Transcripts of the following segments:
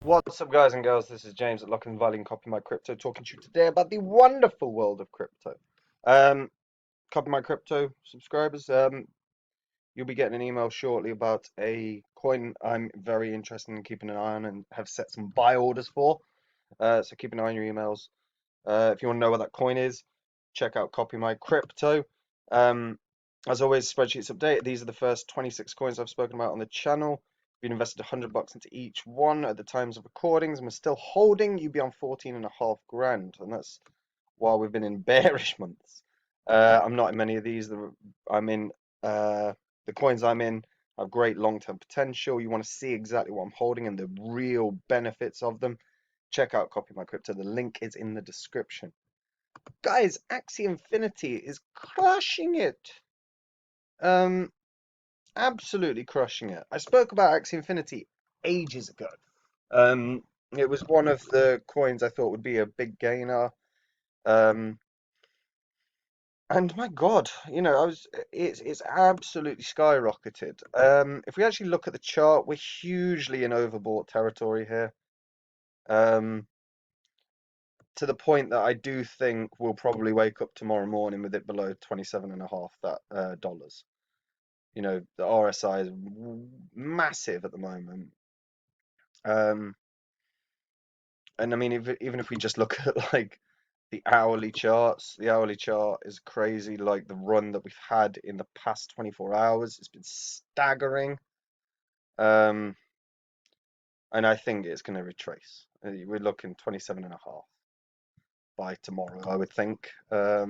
What's up, guys and girls? This is James at Lock and Valley and Copy My Crypto, talking to you today about the wonderful world of crypto. Um, Copy My Crypto subscribers, you'll be getting an email shortly about a coin I'm very interested in keeping an eye on and have set some buy orders for. So keep an eye on your emails. If you want to know what that coin is, check out Copy My Crypto. Um, as always, spreadsheets update. These are the first 26 coins I've spoken about on the channel. We've invested $100 into each one at the times of recordings, and we're still holding. You'd be on 14.5 grand, and that's while we've been in bearish months. I'm not in many of these. I'm in the coins I'm in have great long-term potential. You want to see exactly what I'm holding and the real benefits of them. Check out Copy My Crypto. The link is in the description. Guys, Axie Infinity is crushing it. Um, Absolutely crushing it. I spoke about Axie Infinity ages ago. Um, it was one of the coins I thought would be a big gainer. Um, and my God, it's absolutely skyrocketed. If we actually look at the chart, we're hugely in overbought territory here. To the point that I do think we'll probably wake up tomorrow morning with it below 27.5 that dollars. The RSI is massive at the moment. Um, and I mean, even if we just look at like the hourly charts, the hourly chart is crazy. Like the run that we've had in the past 24 hours, it's been staggering. Um, and I think it's going to retrace. We're looking 27.5 by tomorrow, I would think. I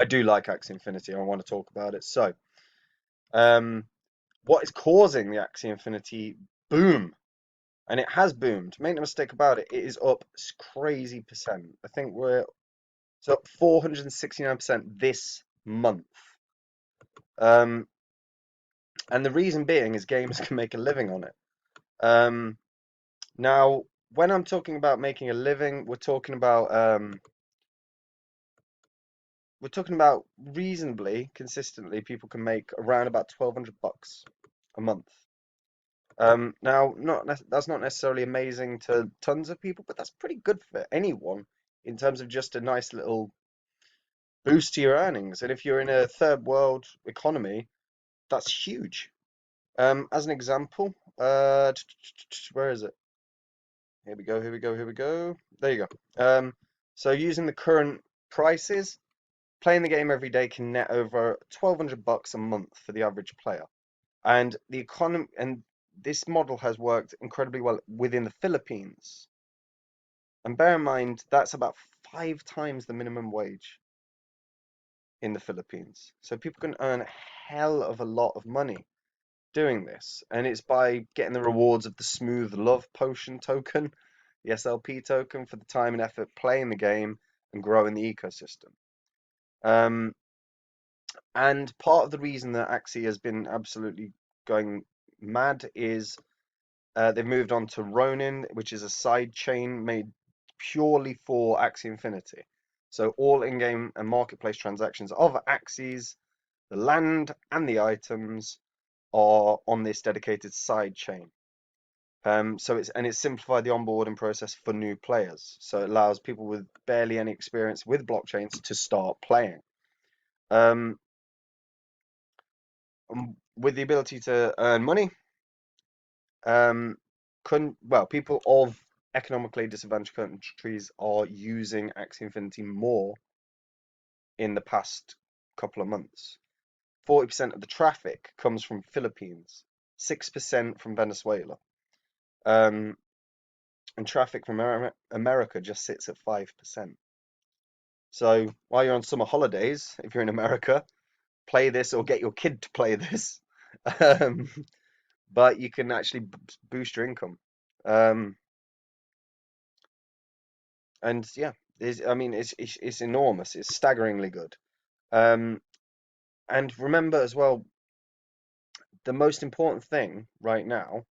do like Axie Infinity. I want to talk about it. So, um, what is causing the Axie Infinity boom? And it has boomed. Make no mistake about it. It is up crazy percent. I think it's up 469% this month. Um, and the reason being is gamers can make a living on it. Um, Now, when I'm talking about making a living, we're talking about reasonably consistently people can make around about $1,200 a month. Now, that's not necessarily amazing to tons of people, but that's pretty good for anyone in terms of just a nice little boost to your earnings. And if you're in a third world economy, that's huge. As an example, where is it? Here we go, here we go, here we go. There you go. So using the current prices, playing the game every day can net over $1,200 a month for the average player. And this model has worked incredibly well within the Philippines. And bear in mind, that's about 5 times the minimum wage in the Philippines. So people can earn a hell of a lot of money doing this. And it's by getting the rewards of the Smooth Love Potion token, the SLP token, for the time and effort playing the game and growing the ecosystem. Um, and part of the reason that Axie has been absolutely going mad is they've moved on to Ronin, which is a side chain made purely for Axie Infinity. So all in-game and marketplace transactions of Axies, the land and the items are on this dedicated side chain. It's simplified the onboarding process for new players. So it allows people with barely any experience with blockchains to start playing. Um, with the ability to earn money, people of economically disadvantaged countries are using Axie Infinity more in the past couple of months. 40% of the traffic comes from Philippines, 6% from Venezuela. And traffic from America just sits at 5%. So while you're on summer holidays, if you're in America, play this or get your kid to play this. Um, but you can actually boost your income. Um, and yeah, it's enormous. It's staggeringly good. Um, and remember as well, the most important thing right now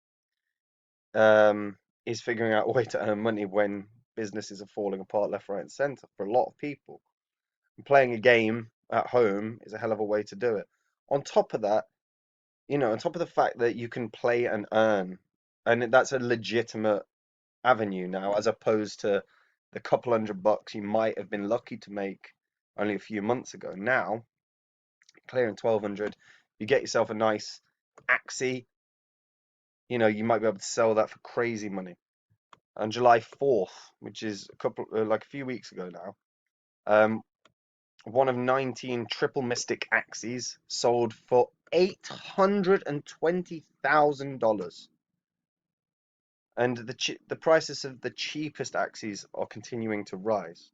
is figuring out a way to earn money when businesses are falling apart left, right, and center for a lot of people. And playing a game at home is a hell of a way to do it. On top of that, on top of the fact that you can play and earn and that's a legitimate avenue now, as opposed to the couple $100 you might have been lucky to make only a few months ago. Now, clearing 1200, you get yourself a nice Axie. You know, you might be able to sell that for crazy money. On July 4th, which is like a few weeks ago now, one of 19 triple mystic Axies sold for $820,000. And the prices of the cheapest Axies are continuing to rise.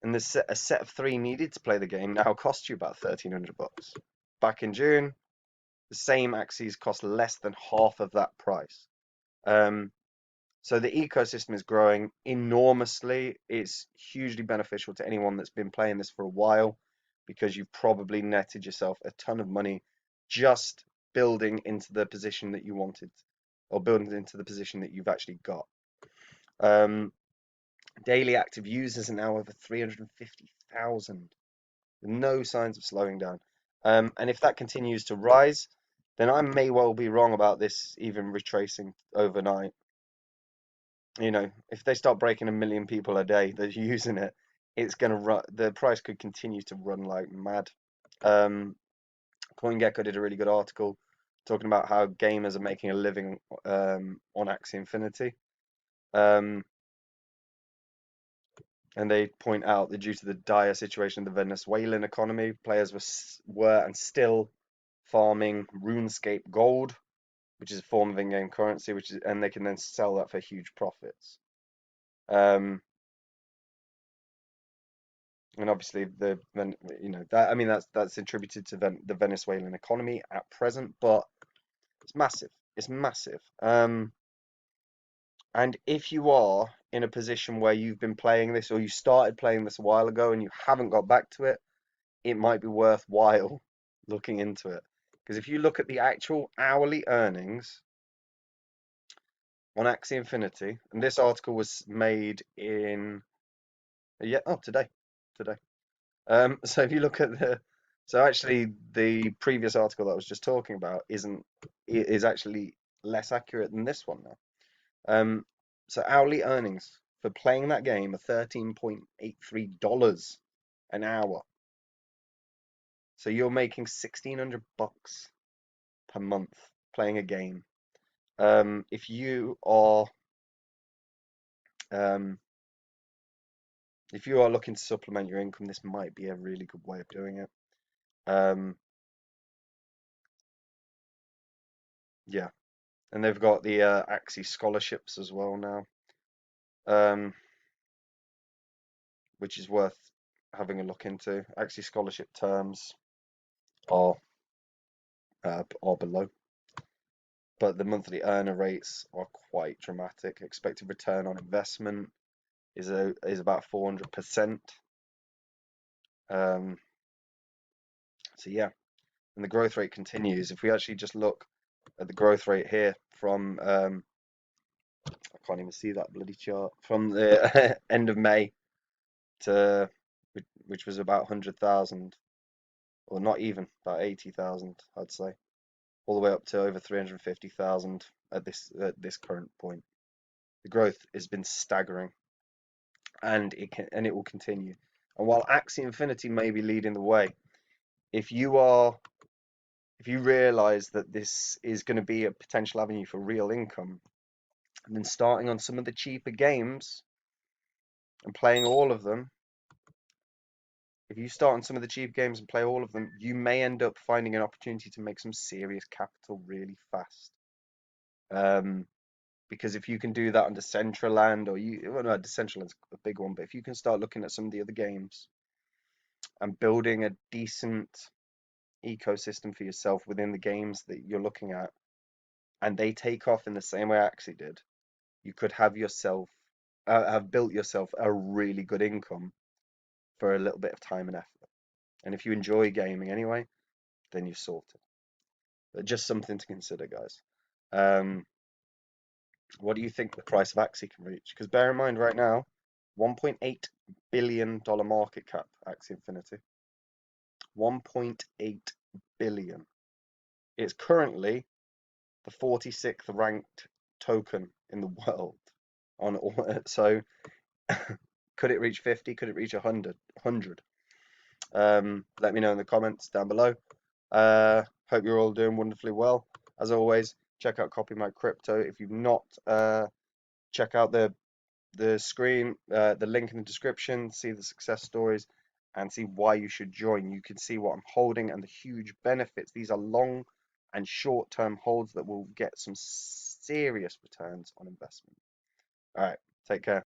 And a set of 3 needed to play the game now cost you about $1,300. Back in June, the same Axies cost less than half of that price. So the ecosystem is growing enormously. It's hugely beneficial to anyone that's been playing this for a while, because you've probably netted yourself a ton of money just building into the position that you wanted, or building into the position that you've actually got. Daily active users are now over 350,000, with no signs of slowing down. And if that continues to rise, then I may well be wrong about this even retracing overnight. You know, if they start breaking 1 million people a day that are using it, it's gonna run. The price could continue to run like mad. CoinGecko did a really good article talking about how gamers are making a living on Axie Infinity. And they point out that due to the dire situation of the Venezuelan economy, players were and still farming RuneScape gold, which is a form of in-game currency, and they can then sell that for huge profits. And obviously that's attributed to the Venezuelan economy at present, but it's massive. It's massive. And if you are in a position where you've been playing this, or you started playing this a while ago and you haven't got back to it, it might be worthwhile looking into it. Because if you look at the actual hourly earnings on Axie Infinity, and this article was made in today. So if you look at actually the previous article that I was just talking about is actually less accurate than this one now. So hourly earnings for playing that game are $13.83 an hour. So you're making $1,600 per month playing a game. If you are looking to supplement your income, this might be a really good way of doing it. Yeah, and they've got the Axie scholarships as well now, which is worth having a look into. Axie scholarship terms are below, but the monthly earner rates are quite dramatic. Expected return on investment is about 400%. So yeah, and the growth rate continues. If we actually just look at the growth rate here from I can't even see that bloody chart, from the end of May to which was about 100,000, or not even, about 80,000, I'd say, all the way up to over 350,000 at this current point. The growth has been staggering, and it will continue. And while Axie Infinity may be leading the way, if you realize that this is going to be a potential avenue for real income, and then starting on some of the cheaper games and playing all of them, if you start on some of the cheap games and play all of them, you may end up finding an opportunity to make some serious capital really fast. Because if you can do that under Decentraland, no, Decentraland's a big one, but if you can start looking at some of the other games and building a decent ecosystem for yourself within the games that you're looking at, and they take off in the same way Axie did, you could have built yourself a really good income for a little bit of time and effort. And if you enjoy gaming anyway, then you're sorted. But just something to consider, guys. What do you think the price of Axie can reach? Because bear in mind right now, $1.8 billion market cap, Axie Infinity. 1.8 billion. It's currently the 46th ranked token in the world on all. So could it reach 50? Could it reach 100? Let me know in the comments down below. Hope you're all doing wonderfully well. As always, check out Copy My Crypto. If you've not, check out the screen, the link in the description, see the success stories, and see why you should join. You can see what I'm holding and the huge benefits. These are long and short-term holds that will get some serious returns on investment. All right, take care.